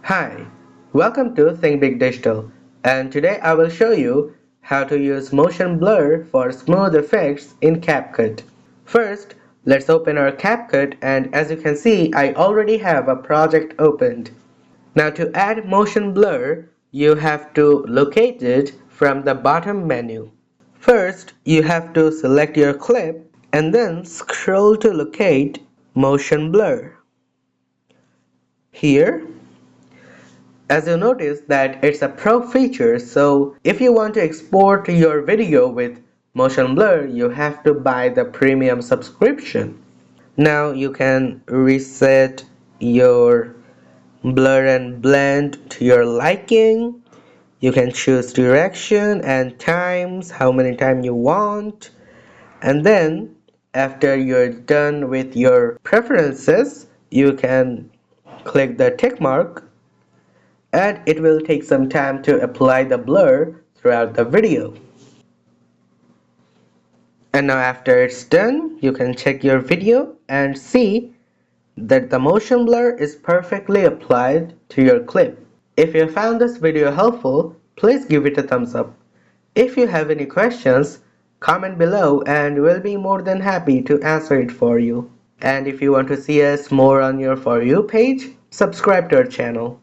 Hi, welcome to Think Big Digital, and today I will show you how to use motion blur for smooth effects in CapCut. First, let's open our CapCut, and as you can see, I already have a project opened. Now to add motion blur, you have to locate it from the bottom menu. First, you have to select your clip and then scroll to locate motion blur. Here, as you notice that it's a pro feature, so if you want to export your video with motion blur, you have to buy the premium subscription. Now you can reset your blur and blend to your liking. You can choose direction and times, how many times you want. And then after you're done with your preferences, you can click the tick mark and it will take some time to apply the blur throughout the video. And now after it's done, you can check your video and see that the motion blur is perfectly applied to your clip. If you found this video helpful, please give it a thumbs up. If you have any questions, comment below and we'll be more than happy to answer it for you. And if you want to see us more on your For You page, subscribe to our channel.